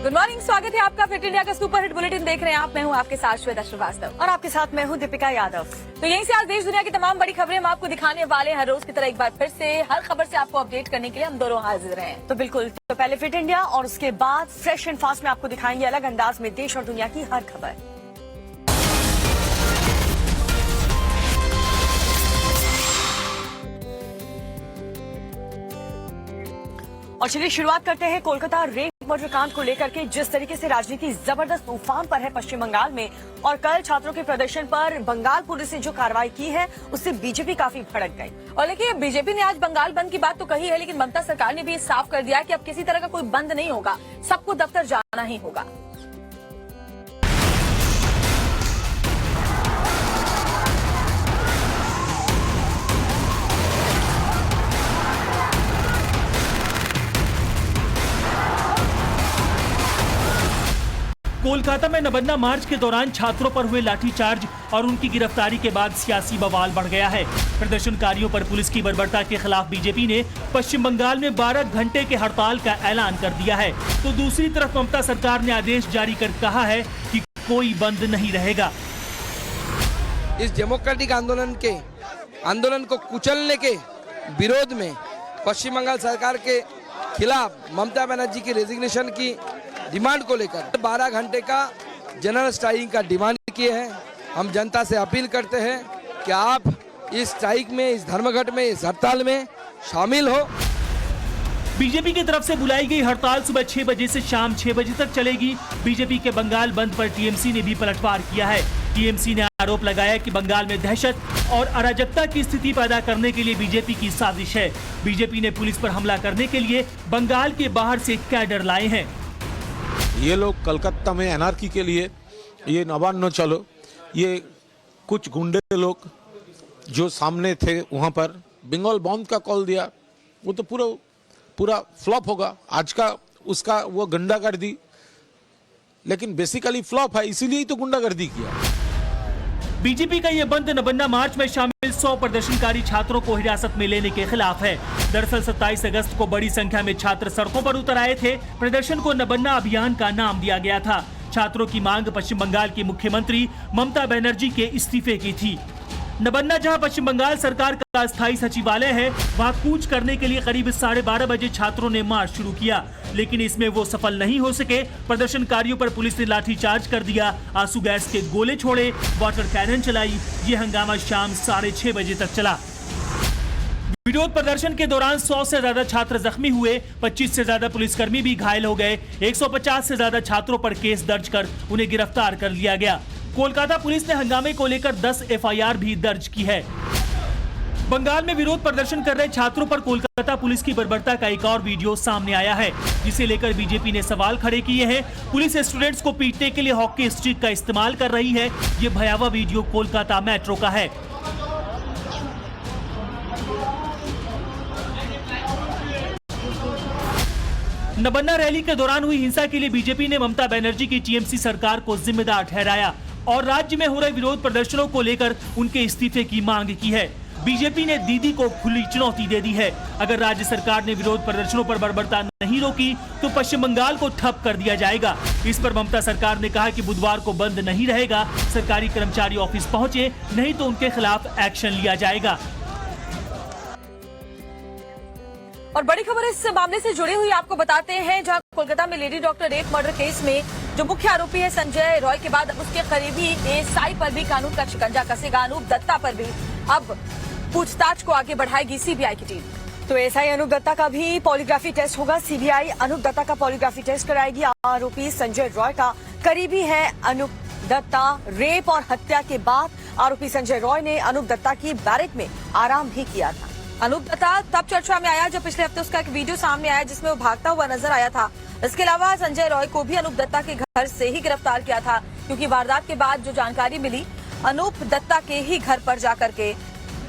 Good morning, स्वागत है आपका फिट इंडिया का सुपर हिट बुलेटिन देख रहे हैं आप। मैं हूं आपके साथ श्वेता श्रीवास्तव और आपके साथ मैं हूं दीपिका यादव। तो यहीं से आज देश दुनिया की तमाम बड़ी खबरें हम आपको दिखाने वाले हैं। हर रोज की तरह एक बार फिर से हर खबर से आपको अपडेट करने के लिए हम दोनों हाजिर हैं। तो बिल्कुल, तो पहले फिट इंडिया और उसके बाद फ्रेश एंड फास्ट में आपको दिखाएंगे अलग अंदाज में देश और दुनिया की हर खबर। और चलिए शुरुआत करते हैं कोलकाता रेप मर्डर कांड को लेकर के। जिस तरीके से राजनीति जबरदस्त तूफान पर है पश्चिम बंगाल में, और कल छात्रों के प्रदर्शन पर बंगाल पुलिस ने जो कार्रवाई की है उससे बीजेपी काफी भड़क गई। और देखिए, बीजेपी ने आज बंगाल बंद की बात तो कही है, लेकिन ममता सरकार ने भी साफ कर दिया कि अब किसी तरह का कोई बंद नहीं होगा, सबको दफ्तर जाना ही होगा। कोलकाता में नबन्ना मार्च के दौरान छात्रों पर हुए लाठीचार्ज और उनकी गिरफ्तारी के बाद सियासी बवाल बढ़ गया है। प्रदर्शनकारियों पर पुलिस की बर्बरता के खिलाफ बीजेपी ने पश्चिम बंगाल में 12 घंटे के हड़ताल का ऐलान कर दिया है। तो दूसरी तरफ ममता सरकार ने आदेश जारी कर कहा है कि कोई बंद नहीं रहेगा। इस डेमोक्रेटिक आंदोलन को कुचलने के विरोध में पश्चिम बंगाल सरकार के खिलाफ ममता बनर्जी की रेजिग्नेशन की डिमांड को लेकर 12 घंटे का जनरल स्ट्राइक का डिमांड किए हैं। हम जनता से अपील करते हैं कि आप इस स्ट्राइक में, इस धर्मघट में, इस हड़ताल में शामिल हो। बीजेपी की तरफ से बुलाई गई हड़ताल सुबह 6 बजे से शाम 6 बजे तक चलेगी। बीजेपी के बंगाल बंद पर टीएमसी ने भी पलटवार किया है। टीएमसी ने आरोप लगाया कि बंगाल में दहशत और अराजकता की स्थिति पैदा करने के लिए बीजेपी की साजिश है। बीजेपी ने पुलिस पर हमला करने के लिए बंगाल के बाहर से कैडर लाए हैं। ये लोग कलकत्ता में एनआरकी के लिए ये नवान्न चलो, ये कुछ गुंडे लोग जो सामने थे वहाँ पर बंगाल बंद का कॉल दिया, वो तो पूरा फ्लॉप होगा। आज का उसका वो गुंडागर्दी, लेकिन बेसिकली फ्लॉप है, इसीलिए ही तो गुंडागर्दी किया। बीजेपी का ये बंद नबन्ना मार्च में शामिल 100 प्रदर्शनकारी छात्रों को हिरासत में लेने के खिलाफ है। दरअसल 27 अगस्त को बड़ी संख्या में छात्र सड़कों पर उतर आए थे। प्रदर्शन को नबन्ना अभियान का नाम दिया गया था। छात्रों की मांग पश्चिम बंगाल की मुख्यमंत्री ममता बनर्जी के इस्तीफे की थी। नबन्ना जहां पश्चिम बंगाल सरकार का अस्थायी सचिवालय है, वहां कूच करने के लिए करीब 12:30 बजे छात्रों ने मार्च शुरू किया, लेकिन इसमें वो सफल नहीं हो सके। प्रदर्शनकारियों पर पुलिस ने लाठीचार्ज कर दिया, आंसू गैस के गोले छोड़े, वाटर कैनन चलाई। ये हंगामा शाम 6:30 बजे तक चला। विरोध प्रदर्शन के दौरान 100 से ज्यादा छात्र जख्मी हुए, 25 से ज्यादा पुलिसकर्मी भी घायल हो गए। 150 से ज्यादा छात्रों पर केस दर्ज कर उन्हें गिरफ्तार कर लिया गया। कोलकाता पुलिस ने हंगामे को लेकर 10 एफआईआर भी दर्ज की है। बंगाल में विरोध प्रदर्शन कर रहे छात्रों पर कोलकाता पुलिस की बर्बरता का एक और वीडियो सामने आया है, जिसे लेकर बीजेपी ने सवाल खड़े किए हैं। पुलिस स्टूडेंट्स को पीटने के लिए हॉकी स्टिक का इस्तेमाल कर रही है। ये भयावह वीडियो कोलकाता मेट्रो का है। नबन्ना रैली के दौरान हुई हिंसा के लिए बीजेपी ने ममता बनर्जी की टीएमसी सरकार को जिम्मेदार ठहराया और राज्य में हो रहे विरोध प्रदर्शनों को लेकर उनके इस्तीफे की मांग की है। बीजेपी ने दीदी को खुली चुनौती दे दी है। अगर राज्य सरकार ने विरोध प्रदर्शनों पर बर्बरता नहीं रोकी तो पश्चिम बंगाल को ठप कर दिया जाएगा। इस पर ममता सरकार ने कहा कि बुधवार को बंद नहीं रहेगा। सरकारी कर्मचारी ऑफिस पहुंचे, नहीं तो उनके खिलाफ एक्शन लिया जाएगा। और बड़ी खबर इस मामले से जुड़ी हुई आपको बताते हैं, जहां कोलकाता में lady doctor rape murder case में जो मुख्य आरोपी है संजय रॉय के बाद उसके करीबी एएसआई पर भी कानून का शिकंजा कसेगा। अनूप दत्ता पर भी अब पूछताछ को आगे बढ़ाएगी सीबीआई की टीम। तो एएसआई अनूप दत्ता का भी पॉलीग्राफी टेस्ट होगा। सीबीआई अनूप दत्ता का पॉलीग्राफी टेस्ट कराएगी। आरोपी संजय रॉय का करीबी है अनूप दत्ता। रेप और हत्या के बाद आरोपी संजय रॉय ने अनूप दत्ता की बैरक में आराम भी किया था। अनूप दत्ता तब चर्चा में आया जब पिछले हफ्ते उसका एक वीडियो सामने आया जिसमें वो भागता हुआ नजर आया था। इसके अलावा संजय रॉय को भी अनूप दत्ता के घर से ही गिरफ्तार किया था, क्योंकि वारदात के बाद जो जानकारी मिली, अनूप दत्ता के ही घर पर जाकर के,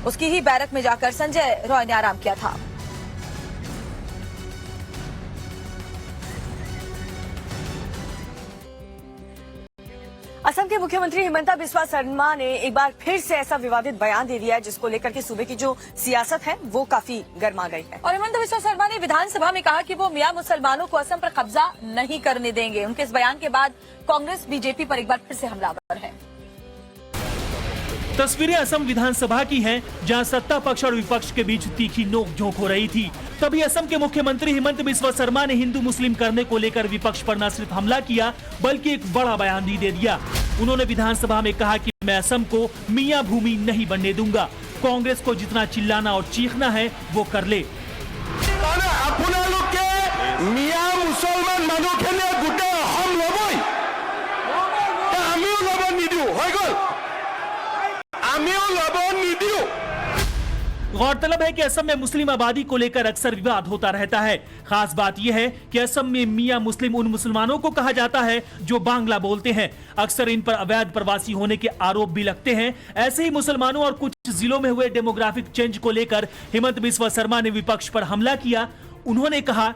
उसकी ही बैरक में जाकर संजय रॉय ने आराम किया था। असम के मुख्यमंत्री हिमंता बिस्वा शर्मा ने एक बार फिर से ऐसा विवादित बयान दे दिया है जिसको लेकर के सूबे की जो सियासत है वो काफी गर्मा गई है। और हिमंता बिस्वा शर्मा ने विधानसभा में कहा कि वो मियां मुसलमानों को असम पर कब्जा नहीं करने देंगे। उनके इस बयान के बाद कांग्रेस बीजेपी पर एक बार फिर से हमलावर है। तस्वीरें असम विधानसभा की हैं, जहां सत्ता पक्ष और विपक्ष के बीच तीखी नोकझोंक हो रही थी। तभी असम के मुख्यमंत्री हिमंता बिस्वा शर्मा ने हिंदू मुस्लिम करने को लेकर विपक्ष पर न सिर्फ हमला किया बल्कि एक बड़ा बयान भी दे दिया। उन्होंने विधानसभा में कहा कि मैं असम को मियां भूमि नहीं बनने दूंगा। कांग्रेस को जितना चिल्लाना और चीखना है वो कर ले। मियां मुसलमान मानुखिनिये गोटे अहम लबई आमिओ लब निदिउ হৈ গল आमिओ लब निदिउ। गौरतलब है कि असम में मुस्लिम आबादी को लेकर अक्सर विवाद होता रहता है। खास बात यह है कि असम में मियां मुस्लिम उन मुसलमानों को कहा जाता है जो बांग्ला बोलते हैं। अक्सर इन पर अवैध प्रवासी होने के आरोप भी लगते हैं। ऐसे ही मुसलमानों और कुछ जिलों में हुए डेमोग्राफिक चेंज को लेकर हिमंता बिस्वा शर्मा ने विपक्ष पर हमला किया। उन्होंने कहा,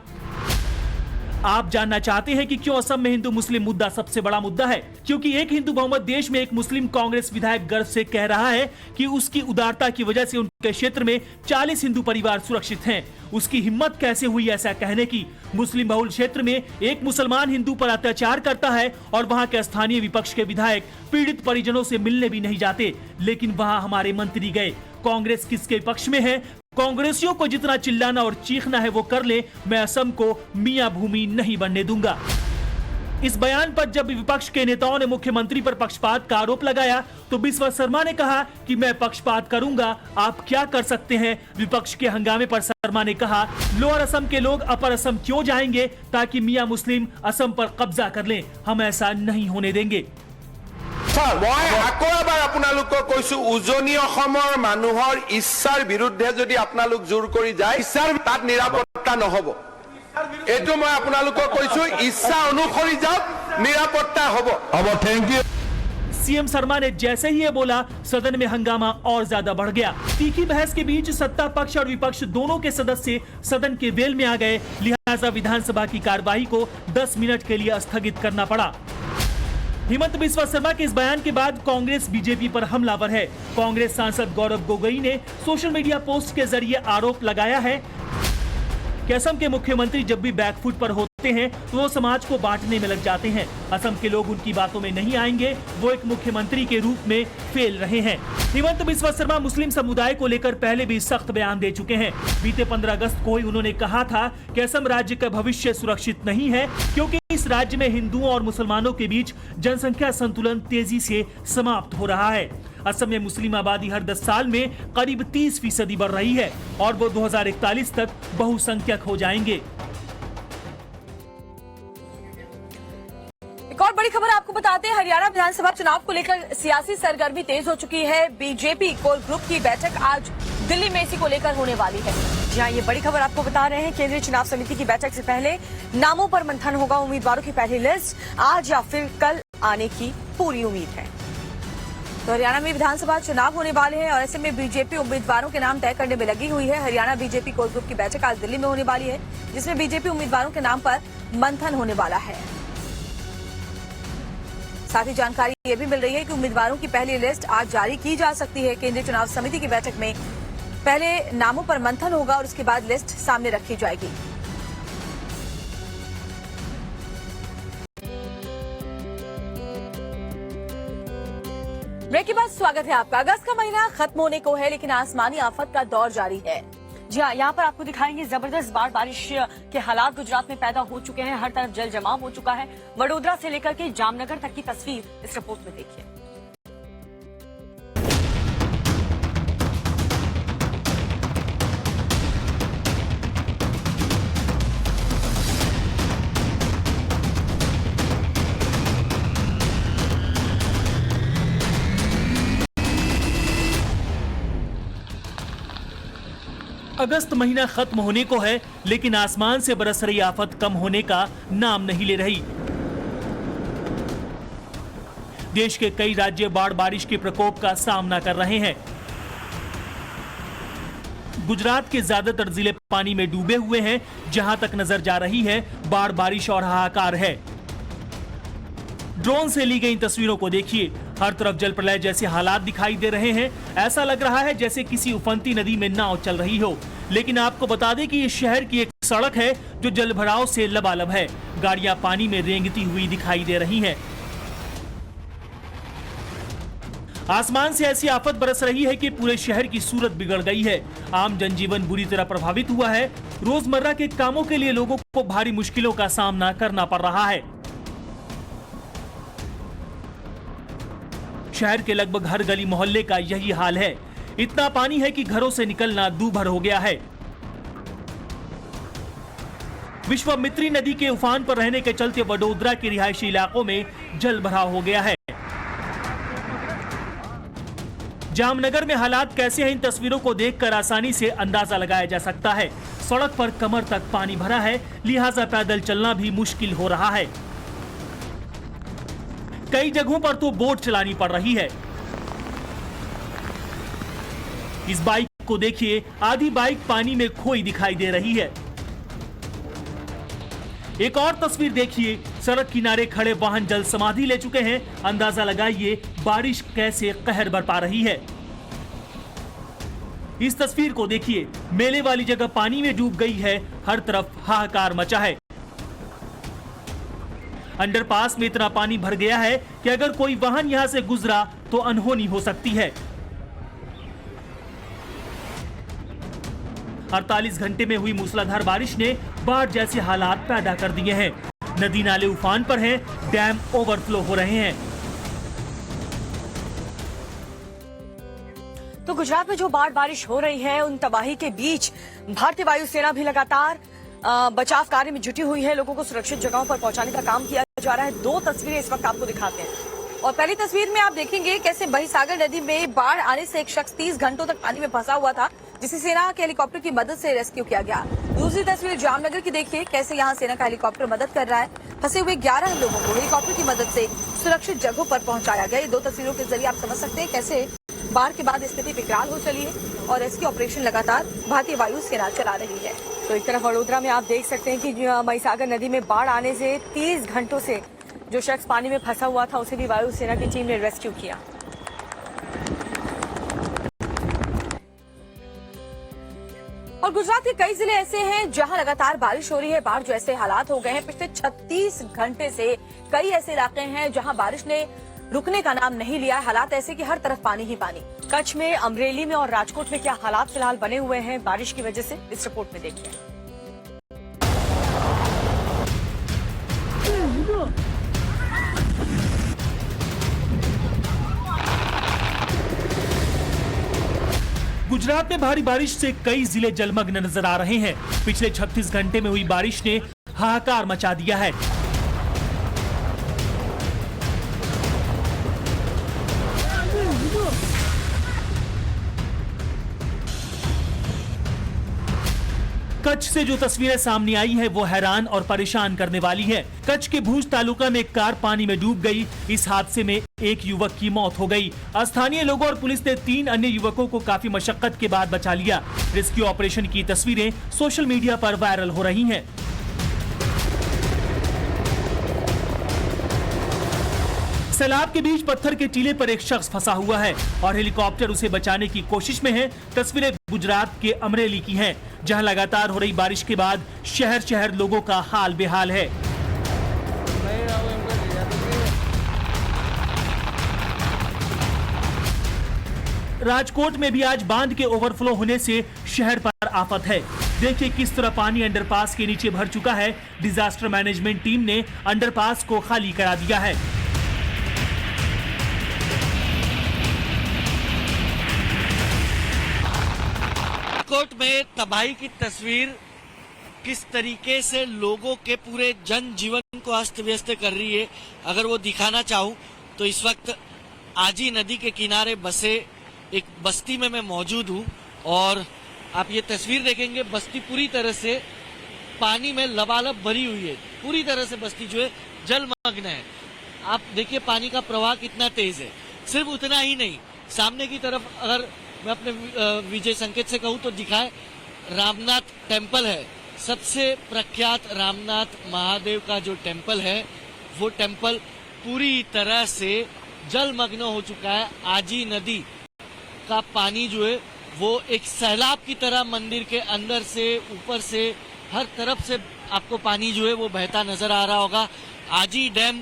आप जानना चाहते हैं कि क्यों असम में हिंदू मुस्लिम मुद्दा सबसे बड़ा मुद्दा है? क्योंकि एक हिंदू बहुमत देश में एक मुस्लिम कांग्रेस विधायक गर्व से कह रहा है कि उसकी उदारता की वजह से उनके क्षेत्र में 40 हिंदू परिवार सुरक्षित हैं। उसकी हिम्मत कैसे हुई ऐसा कहने की? मुस्लिम बहुल क्षेत्र में एक मुसलमान हिंदू पर अत्याचार करता है और वहां के स्थानीय विपक्ष के विधायक पीड़ित परिजनों से मिलने भी नहीं जाते, लेकिन वहां हमारे मंत्री गए। कांग्रेस किसके पक्ष में है? कांग्रेसियों को जितना चिल्लाना और चीखना है वो कर ले, मैं असम को मियां भूमि नहीं बनने दूंगा। इस बयान पर जब विपक्ष के नेताओं ने मुख्यमंत्री पर पक्षपात का आरोप लगाया तो बिस्वा शर्मा ने कहा कि मैं पक्षपात करूंगा, आप क्या कर सकते हैं? विपक्ष के हंगामे पर शर्मा ने कहा, लोअर असम के लोग अपर असम क्यों जाएंगे ताकि मियां मुस्लिम असम पर कब्जा कर लें? हम ऐसा नहीं होने देंगे। মই আকৌ এবাৰ আপোনালোকক কৈছো, উজনি অসমৰ মানুহৰ ইচ্ছাৰ বিৰুদ্ধে যদি আপোনালোক জোৰ কৰি যায় ইচ্ছাৰ তাত নিৰাপত্তা নহব। এইটো মই আপোনালোকক কৈছো, ইচ্ছা অনুসৰি যাওক, নিৰাপত্তা হ'ব। Thank you. सीएम शर्मा ने जैसे ही ये बोला, सदन में हंगामा और ज्यादा बढ़ गया। तीखी बहस के बीच सत्ता पक्ष और विपक्ष दोनों के सदस्य सदन के वेल में आ गए। लिहाजा विधानसभा की कार्यवाही को 10 मिनट के लिए स्थगित करना पड़ा। हिमंता बिस्वा शर्मा के इस बयान के बाद कांग्रेस बीजेपी पर हमलावर है। कांग्रेस सांसद गौरव गोगोई ने सोशल मीडिया पोस्ट के जरिए आरोप लगाया है कि असम के मुख्यमंत्री जब भी बैकफुट पर होते हैं तो वो समाज को बांटने में लग जाते हैं। असम के लोग उनकी बातों में नहीं आएंगे, वो एक मुख्यमंत्री के रूप में फेल रहे हैं। हिमंता बिस्वा शर्मा मुस्लिम समुदाय को लेकर पहले भी सख्त बयान दे चुके हैं। बीते 15 अगस्त को ही उन्होंने कहा था कि असम राज्य का भविष्य सुरक्षित नहीं है क्योंकि इस राज्य में हिंदुओं और मुसलमानों के बीच जनसंख्या संतुलन तेजी से समाप्त हो रहा है। असम में मुस्लिम आबादी हर 10 साल में करीब 30% बढ़ रही है और वो 2041 तक बहुसंख्यक हो जाएंगे। एक और बड़ी खबर आपको बताते हैं, हरियाणा विधानसभा चुनाव को लेकर सियासी सरगर्मी तेज हो चुकी है। बीजेपी कोर ग्रुप की बैठक आज दिल्ली में इसी को लेकर होने वाली है। जी हाँ, ये बड़ी खबर आपको बता रहे हैं। केंद्रीय चुनाव समिति की बैठक से पहले नामों पर मंथन होगा। उम्मीदवारों की पहली लिस्ट आज या फिर कल आने की पूरी उम्मीद है। तो हरियाणा में विधानसभा चुनाव होने वाले हैं और ऐसे में बीजेपी उम्मीदवारों के नाम तय करने में लगी हुई है। हरियाणा बीजेपी कोर ग्रुप की बैठक आज दिल्ली में होने वाली है जिसमें बीजेपी उम्मीदवारों के नाम पर मंथन होने वाला है। साथ ही जानकारी ये भी मिल रही है कि उम्मीदवारों की पहली लिस्ट आज जारी की जा सकती है। केंद्रीय चुनाव समिति की बैठक में पहले नामों पर मंथन होगा और उसके बाद लिस्ट सामने रखी जाएगी। ब्रेक के बाद स्वागत है आपका। अगस्त का महीना खत्म होने को है लेकिन आसमानी आफत का दौर जारी है। जी हाँ, यहाँ पर आपको दिखाएंगे जबरदस्त बारिश के हालात गुजरात में पैदा हो चुके हैं। हर तरफ जल जमाव हो चुका है। वडोदरा से लेकर के जामनगर तक की तस्वीर इस रिपोर्ट में देखिए। अगस्त महीना खत्म होने को है लेकिन आसमान से बरस रही आफत कम होने का नाम नहीं ले रही। देश के कई राज्य बाढ़ बारिश के प्रकोप का सामना कर रहे हैं। गुजरात के ज्यादातर जिले पानी में डूबे हुए हैं। जहां तक नजर जा रही है बाढ़ बारिश और हाहाकार है। ड्रोन से ली गई तस्वीरों को देखिए, हर तरफ जल प्रलय जैसे हालात दिखाई दे रहे हैं। ऐसा लग रहा है जैसे किसी उफनती नदी में नाव चल रही हो। लेकिन आपको बता दें कि ये शहर की एक सड़क है जो जल भराव से लबालब है। गाड़ियां पानी में रेंगती हुई दिखाई दे रही हैं। आसमान से ऐसी आफत बरस रही है कि पूरे शहर की सूरत बिगड़ गई है। आम जनजीवन बुरी तरह प्रभावित हुआ है। रोजमर्रा के कामों के लिए लोगों को भारी मुश्किलों का सामना करना पड़ रहा है। शहर के लगभग हर गली मोहल्ले का यही हाल है। इतना पानी है कि घरों से निकलना दूभर हो गया है। विश्वामित्री नदी के उफान पर रहने के चलते वडोदरा के रिहायशी इलाकों में जल भराव हो गया है। जामनगर में हालात कैसे हैं, इन तस्वीरों को देखकर आसानी से अंदाजा लगाया जा सकता है। सड़क पर कमर तक पानी भरा है, लिहाजा पैदल चलना भी मुश्किल हो रहा है। कई जगहों पर तो बोट चलानी पड़ रही है। इस बाइक को देखिए, आधी बाइक पानी में खोई दिखाई दे रही है। एक और तस्वीर देखिए, सड़क किनारे खड़े वाहन जल समाधि ले चुके हैं। अंदाजा लगाइए बारिश कैसे कहर बरपा रही है। इस तस्वीर को देखिए, मेले वाली जगह पानी में डूब गई है। हर तरफ हाहाकार मचा है। अंडरपास में इतना पानी भर गया है कि अगर कोई वाहन यहां से गुजरा तो अनहोनी हो सकती है। 48 घंटे में हुई मूसलाधार बारिश ने बाढ़ जैसे हालात पैदा कर दिए हैं। नदी नाले उफान पर हैं, डैम ओवरफ्लो हो रहे हैं। तो गुजरात में जो बारिश हो रही है, उन तबाही के बीच भारतीय वायुसेना भी लगातार बचाव कार्य में जुटी हुई है। लोगों को सुरक्षित जगहों पर पहुंचाने का काम किया जा रहा है। 2 तस्वीरें इस वक्त आपको दिखाते हैं। और पहली तस्वीर में आप देखेंगे कैसे बहिसागर नदी में बाढ़ आने से एक शख्स 30 घंटों तक पानी में फंसा हुआ था, जिसे सेना के हेलीकॉप्टर की मदद से रेस्क्यू किया गया। दूसरी तस्वीर जामनगर की देखिए, कैसे यहां सेना का हेलीकॉप्टर मदद कर रहा है। फंसे हुए 11 लोगों को हेलीकॉप्टर की मदद से सुरक्षित जगहों पर पहुंचाया गया। ये 2 तस्वीरों के जरिए आप समझ सकते हैं कैसे बाढ़ के बाद स्थिति विकराल हो चली है और रेस्क्यू ऑपरेशन लगातार भारतीय वायुसेना चला रही है। तो एक तरफ वडोदरा में आप देख सकते हैं कि बहिसागर नदी में बाढ़ आने से 30 घंटों से जो शख्स पानी में फंसा हुआ था, उसे भी वायुसेना की टीम ने रेस्क्यू किया। और गुजरात के कई जिले ऐसे हैं जहां लगातार बारिश हो रही है। बाढ़ जैसे हालात हो गए हैं। पिछले 36 घंटे से कई ऐसे इलाके हैं जहां बारिश ने रुकने का नाम नहीं लिया। हालात ऐसे कि हर तरफ पानी ही पानी। कच्छ में, अमरेली में और राजकोट में क्या हालात फिलहाल बने हुए हैं बारिश की वजह से, इस रिपोर्ट में देखिए। गुजरात में भारी बारिश से कई जिले जलमग्न नजर आ रहे हैं। पिछले 36 घंटे में हुई बारिश ने हाहाकार मचा दिया है। कच्छ से जो तस्वीरें सामने आई है वो हैरान और परेशान करने वाली है। कच्छ के भूज तालुका में एक कार पानी में डूब गई। इस हादसे में एक युवक की मौत हो गई। स्थानीय लोगों और पुलिस ने 3 अन्य युवकों को काफी मशक्कत के बाद बचा लिया। रेस्क्यू ऑपरेशन की तस्वीरें सोशल मीडिया पर वायरल हो रही हैं। सैलाब के बीच पत्थर के टीले पर एक शख्स फंसा हुआ है और हेलीकॉप्टर उसे बचाने की कोशिश में है। तस्वीरें गुजरात के अमरेली की हैं, जहां लगातार हो रही बारिश के बाद शहर शहर लोगों का हाल बेहाल है। राजकोट में भी आज बांध के ओवरफ्लो होने से शहर पर आफत है। देखिए किस तरह पानी अंडरपास के नीचे भर चुका है। डिजास्टर मैनेजमेंट टीम ने अंडरपास को खाली करा दिया है। राजकोट में तबाही की तस्वीर किस तरीके से लोगों के पूरे जनजीवन को अस्त व्यस्त कर रही है, अगर वो दिखाना चाहूं तो इस वक्त आजी नदी के किनारे बसे एक बस्ती में मैं मौजूद हूं और आप ये तस्वीर देखेंगे, बस्ती पूरी तरह से पानी में लबालब भरी हुई है। पूरी तरह से बस्ती जो है जलमग्न है। आप देखिए पानी का प्रवाह कितना तेज है। सिर्फ उतना ही नहीं, सामने की तरफ अगर मैं अपने विजय संकेत से कहूँ तो दिखाए, रामनाथ टेम्पल है। सबसे प्रख्यात रामनाथ महादेव का जो टेम्पल है, वो टेम्पल पूरी तरह से जलमग्न हो चुका है। आजी नदी का पानी जो है वो एक सैलाब की तरह मंदिर के अंदर से ऊपर से हर तरफ से आपको पानी जो है वो बहता नजर आ रहा होगा। आजी डैम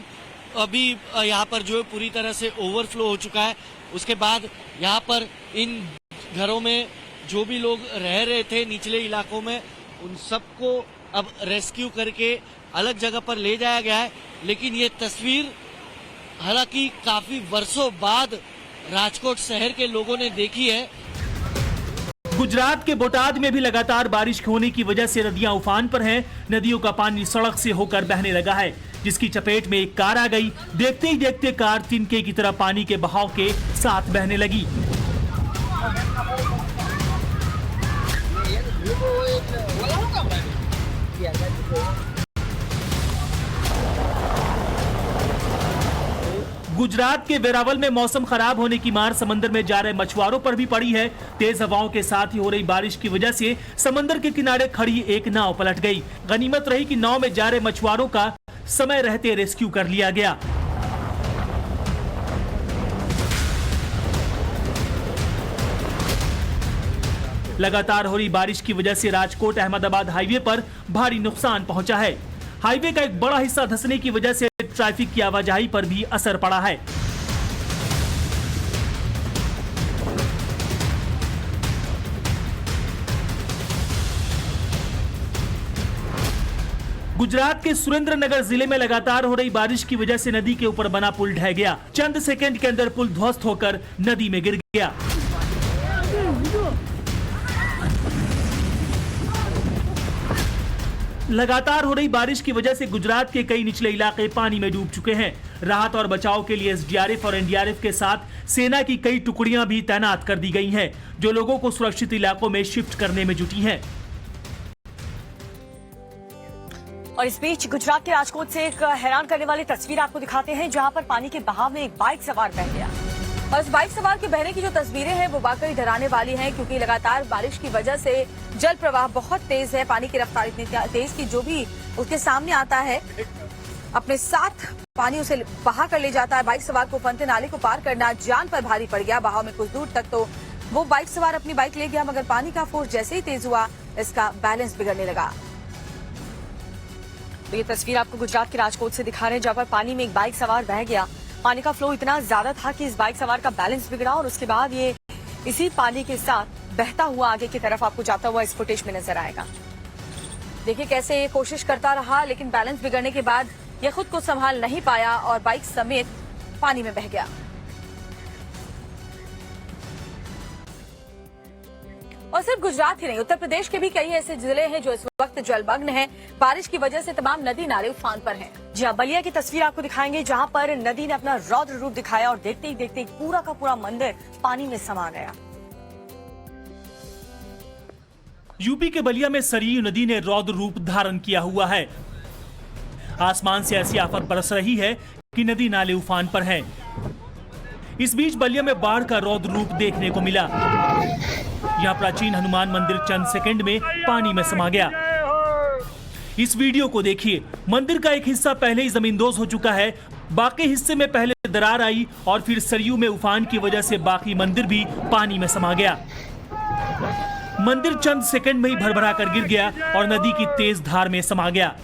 अभी यहाँ पर जो है पूरी तरह से ओवरफ्लो हो चुका है। उसके बाद यहाँ पर इन घरों में जो भी लोग रह रहे थे निचले इलाकों में, उन सबको अब रेस्क्यू करके अलग जगह पर ले जाया गया है। लेकिन ये तस्वीर हालांकि काफी वर्षों बाद राजकोट शहर के लोगों ने देखी है। गुजरात के बोटाद में भी लगातार बारिश होने की वजह से नदियां उफान पर हैं। नदियों का पानी सड़क से होकर बहने लगा है, जिसकी चपेट में एक कार आ गई। देखते ही देखते कार तिनके की तरह पानी के बहाव के साथ बहने लगी। गुजरात के वेरावल में मौसम खराब होने की मार समंदर में जा रहे मछुआरों पर भी पड़ी है। तेज हवाओं के साथ ही हो रही बारिश की वजह से समंदर के किनारे खड़ी एक नाव पलट गई। गनीमत रही कि नाव में जा रहे मछुआरों का समय रहते रेस्क्यू कर लिया गया। लगातार हो रही बारिश की वजह से राजकोट अहमदाबाद हाईवे पर भारी नुकसान पहुंचा है। हाईवे का एक बड़ा हिस्सा धंसने की वजह से ट्रैफिक की आवाजाही पर भी असर पड़ा है। गुजरात के सुरेंद्रनगर जिले में लगातार हो रही बारिश की वजह से नदी के ऊपर बना पुल ढह गया। चंद सेकंड के अंदर पुल ध्वस्त होकर नदी में गिर गया। लगातार हो रही बारिश की वजह से गुजरात के कई निचले इलाके पानी में डूब चुके हैं। राहत और बचाव के लिए एसडीआरएफ और एनडीआरएफ के साथ सेना की कई टुकड़ियां भी तैनात कर दी गई हैं, जो लोगों को सुरक्षित इलाकों में शिफ्ट करने में जुटी हैं। और इस बीच गुजरात के राजकोट से एक हैरान करने वाली तस्वीर आपको दिखाते हैं, जहां पर पानी के बहाव में एक बाइक सवार बह गया। और उस बाइक सवार के बहने की जो तस्वीरें हैं वो वाकई डराने वाली हैं, क्योंकि लगातार बारिश की वजह से जल प्रवाह बहुत तेज है। पानी की रफ्तार इतनी तेज कि जो भी उसके सामने आता है अपने साथ पानी उसे बहा कर ले जाता है। बाइक सवार को फंते नाले को पार करना जान पर भारी पड़ गया। बहाव में कुछ दूर तक तो वो बाइक सवार अपनी बाइक ले गया, मगर पानी का फोर्स जैसे ही तेज हुआ इसका बैलेंस बिगड़ने लगा। तो ये तस्वीर आपको गुजरात के राजकोट से दिखा रहे हैं, जहां पर पानी में एक बाइक सवार बह गया। पानी का फ्लो इतना ज्यादा था कि इस बाइक सवार का बैलेंस बिगड़ा और उसके बाद ये इसी पानी के साथ बहता हुआ आगे की तरफ आपको जाता हुआ इस फुटेज में नजर आएगा। देखिए कैसे ये कोशिश करता रहा, लेकिन बैलेंस बिगड़ने के बाद ये खुद को संभाल नहीं पाया और बाइक समेत पानी में बह गया। और सिर्फ गुजरात ही नहीं, उत्तर प्रदेश के भी कई ऐसे जिले हैं जो इस वक्त जलमग्न हैं। बारिश की वजह से तमाम नदी नाले उफान पर हैं। जी हाँ, बलिया की तस्वीर आपको दिखाएंगे, जहां पर नदी ने अपना रौद्र रूप दिखाया और देखते ही देखते पूरा का पूरा मंदिर पानी में समा गया। यूपी के बलिया में सरयू नदी ने रौद्र रूप धारण किया हुआ है। आसमान से ऐसी आफत बरस रही है कि नदी नाले उफान पर हैं। इस बीच बलिया में बाढ़ का रौद्र रूप देखने को मिला। यहाँ प्राचीन हनुमान मंदिर चंद सेकंड में पानी में समा गया। इस वीडियो को देखिए, मंदिर का एक हिस्सा पहले ही जमींदोज हो चुका है। बाकी हिस्से में पहले दरार आई और फिर सरयू में उफान की वजह से बाकी मंदिर भी पानी में समा गया। मंदिर चंद सेकंड में ही भरभरा कर गिर गया और नदी की तेज धार में समा गया।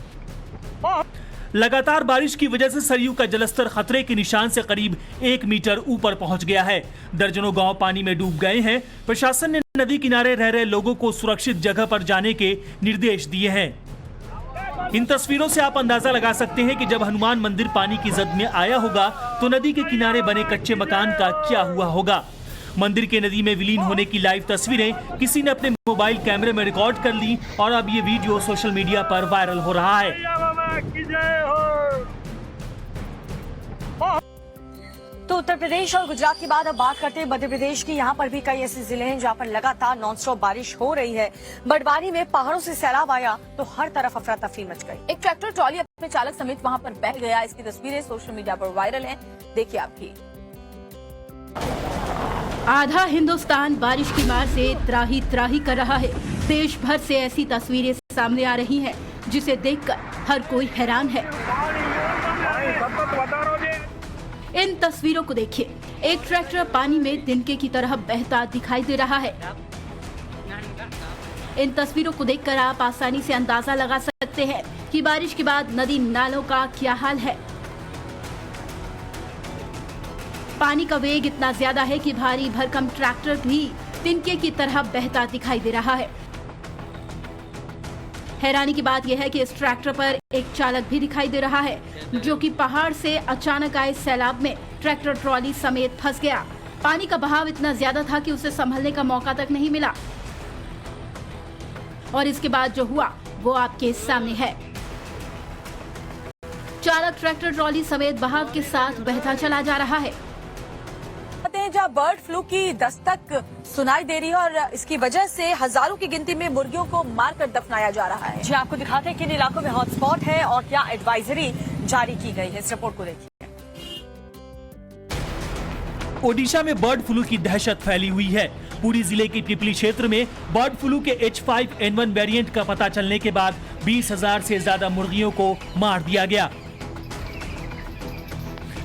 लगातार बारिश की वजह से सरयू का जलस्तर खतरे के निशान से करीब 1 मीटर ऊपर पहुंच गया है। दर्जनों गांव पानी में डूब गए हैं। प्रशासन ने नदी किनारे रह रहे लोगों को सुरक्षित जगह पर जाने के निर्देश दिए हैं। इन तस्वीरों से आप अंदाजा लगा सकते हैं कि जब हनुमान मंदिर पानी की जद में आया होगा तो नदी के किनारे बने कच्चे मकान का क्या हुआ होगा। मंदिर के नदी में विलीन होने की लाइव तस्वीरें किसी ने अपने मोबाइल कैमरे में रिकॉर्ड कर ली और अब ये वीडियो सोशल मीडिया पर वायरल हो रहा है। तो उत्तर प्रदेश और गुजरात की बात अब बात करते हैं मध्य प्रदेश की। यहाँ पर भी कई ऐसे जिले हैं जहाँ पर लगातार नॉनस्टॉप बारिश हो रही है। बड़वानी में पहाड़ों से सैलाब आया तो हर तरफ अफरा तफरी मच गई। एक ट्रैक्टर ट्रॉली अपने चालक समेत वहां पर बह गया। इसकी तस्वीरें सोशल मीडिया पर वायरल हैं, देखिए आप भी। आधा हिंदुस्तान बारिश की मार से त्राही त्राही कर रहा है। देश भर से ऐसी तस्वीरें सामने आ रही हैं, जिसे देखकर हर कोई हैरान है। इन तस्वीरों को देखिए, एक ट्रैक्टर पानी में तिनके की तरह बहता दिखाई दे रहा है। इन तस्वीरों को देखकर आप आसानी से अंदाजा लगा सकते हैं कि बारिश के बाद नदी नालों का क्या हाल है। पानी का वेग इतना ज्यादा है कि भारी भरकम ट्रैक्टर भी तिनके की तरह बहता दिखाई दे रहा है। हैरानी की बात यह है कि इस ट्रैक्टर पर एक चालक भी दिखाई दे रहा है, जो कि पहाड़ से अचानक आए सैलाब में ट्रैक्टर ट्रॉली समेत फंस गया। पानी का बहाव इतना ज्यादा था कि उसे संभलने का मौका तक नहीं मिला और इसके बाद जो हुआ वो आपके सामने है। चालक ट्रैक्टर ट्रॉली समेत बहाव के साथ बहता चला जा रहा है। जहाँ बर्ड फ्लू की दस्तक सुनाई दे रही है और इसकी वजह से हजारों की गिनती में मुर्गियों को मारकर दफनाया जा रहा है। जी, आपको दिखाते हैं किन इलाकों में हॉटस्पॉट है और क्या एडवाइजरी जारी की गई है। इस रिपोर्ट को देखिए। ओडिशा में बर्ड फ्लू की दहशत फैली हुई है। पूरी जिले के पिपली क्षेत्र में बर्ड फ्लू के H5N1 वेरिएंट का पता चलने के बाद 20,000 से ज्यादा मुर्गियों को मार दिया गया।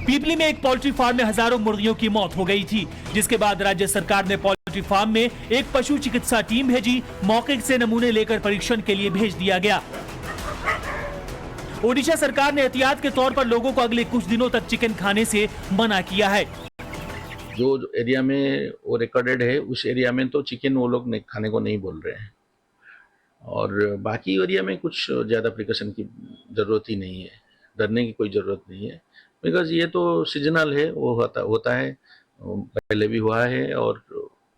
पिपली में एक पोल्ट्री फार्म में हजारों मुर्गियों की मौत हो गई थी, जिसके बाद राज्य सरकार ने पोल्ट्री फार्म में एक पशु चिकित्सा टीम भेजी। मौके से नमूने लेकर परीक्षण के लिए भेज दिया गया। ओडिशा सरकार ने एहतियात के तौर पर लोगों को अगले कुछ दिनों तक चिकन खाने से मना किया है। जो एरिया में वो रिकॉर्डेड है उस एरिया में तो चिकन वो लोग खाने को नहीं बोल रहे हैं, और बाकी एरिया में कुछ ज़्यादा प्रिकॉशन की ज़रूरत ही नहीं है, डरने की कोई ज़रूरत नहीं है, बिकॉज ये तो सीजनल है, वो होता है, पहले भी हुआ है और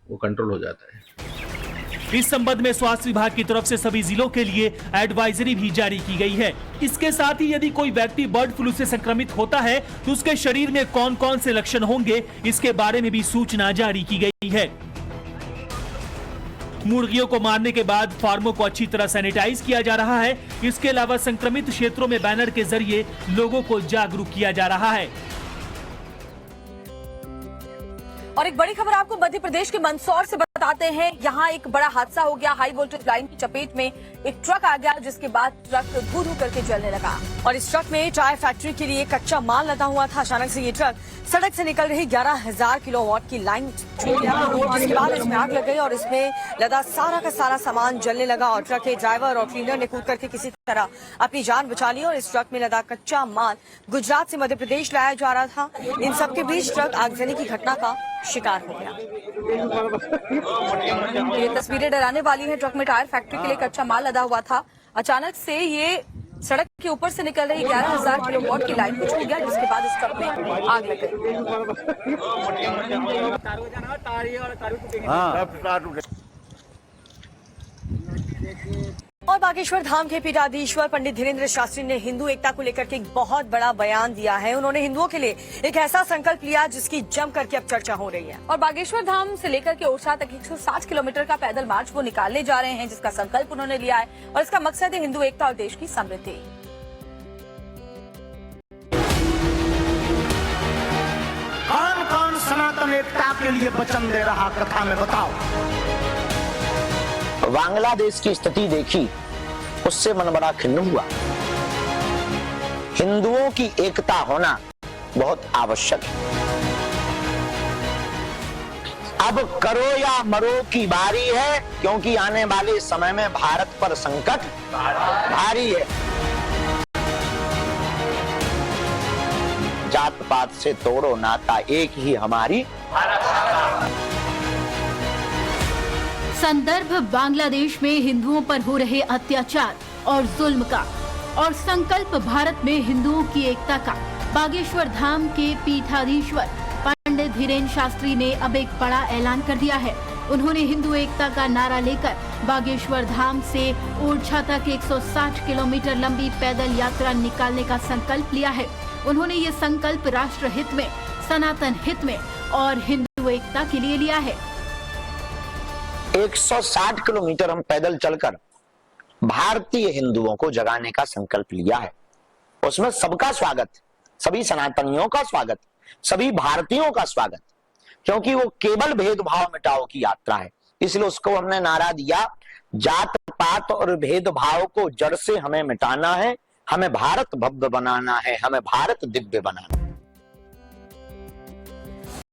वो कंट्रोल हो जाता है। इस संबंध में स्वास्थ्य विभाग की तरफ से सभी जिलों के लिए एडवाइजरी भी जारी की गई है। इसके साथ ही यदि कोई व्यक्ति बर्ड फ्लू से संक्रमित होता है तो उसके शरीर में कौन कौन से लक्षण होंगे, इसके बारे में भी सूचना जारी की गई है। मुर्गियों को मारने के बाद फार्मों को अच्छी तरह सैनिटाइज किया जा रहा है। इसके अलावा संक्रमित क्षेत्रों में बैनर के जरिए लोगों को जागरूक किया जा रहा है। और एक बड़ी खबर आपको मध्य प्रदेश के मंदसौर से बताते हैं। यहाँ एक बड़ा हादसा हो गया। हाई वोल्टेज लाइन की चपेट में एक ट्रक आ गया, जिसके बाद ट्रक धू धू करके जलने लगा और इस ट्रक में टायर फैक्ट्री के लिए कच्चा माल लदा हुआ था। अचानक से ये ट्रक सड़क से निकल रही 11,000 किलोवाट की लाइन छू गया, जिसके बाद इसमें आग लग गई और इसमें लदा सारा का सारा सामान जलने लगा और ट्रक के ड्राइवर और क्लीनर ने कूद करके किसी तरह अपनी जान बचा ली। और इस ट्रक में लदा कच्चा माल गुजरात से मध्य प्रदेश लाया जा रहा था। इन सबके बीच ट्रक आगजनी की घटना का शिकार हो गया। ये तस्वीरें डराने वाली हैं। ट्रक में टायर फैक्ट्री के लिए कच्चा माल लदा हुआ था। अचानक से ये सड़क के ऊपर से निकल रही 11,000 किलोवाट की लाइन को छू गया, जिसके बाद इस ट्रक में आग लग गई। और बागेश्वर धाम के पीठाधीश्वर पंडित धीरेन्द्र शास्त्री ने हिंदू एकता को लेकर के एक बहुत बड़ा बयान दिया है। उन्होंने हिंदुओं के लिए एक ऐसा संकल्प लिया जिसकी जम करके अब चर्चा हो रही है। और बागेश्वर धाम से लेकर के ओरछा तक 160 किलोमीटर का पैदल मार्च वो निकालने जा रहे हैं, जिसका संकल्प उन्होंने लिया है और इसका मकसद है हिंदू एकता और देश की समृद्धि। कौन कौन सनातन एकता के लिए वचन दे रहा, कथा में बताओ। बांग्लादेश की स्थिति देखी, उससे मन बड़ा खिन्न हुआ। हिंदुओं की एकता होना बहुत आवश्यक है। अब करो या मरो की बारी है, क्योंकि आने वाले समय में भारत पर संकट भारी है। जात पात से तोड़ो नाता, एक ही हमारी संदर्भ बांग्लादेश में हिंदुओं पर हो रहे अत्याचार और जुल्म का और संकल्प भारत में हिंदुओं की एकता का। बागेश्वर धाम के पीठाधीश्वर पंडित धीरेन्द्र शास्त्री ने अब एक बड़ा ऐलान कर दिया है। उन्होंने हिंदू एकता का नारा लेकर बागेश्वर धाम से ओरछा तक 160 किलोमीटर लंबी पैदल यात्रा निकालने का संकल्प लिया है। उन्होंने ये संकल्प राष्ट्र हित में, सनातन हित में और हिंदू एकता के लिए लिया है। 160 किलोमीटर हम पैदल चलकर भारतीय हिंदुओं को जगाने का संकल्प लिया है। उसमें सबका स्वागत, सभी सनातनियों का स्वागत, सभी भारतीयों का स्वागत, क्योंकि वो केवल भेदभाव मिटाओ की यात्रा है। इसलिए उसको हमने नारा दिया, जात पात और भेदभाव को जड़ से हमें मिटाना है, हमें भारत भव्य बनाना है, हमें भारत दिव्य बनाना है।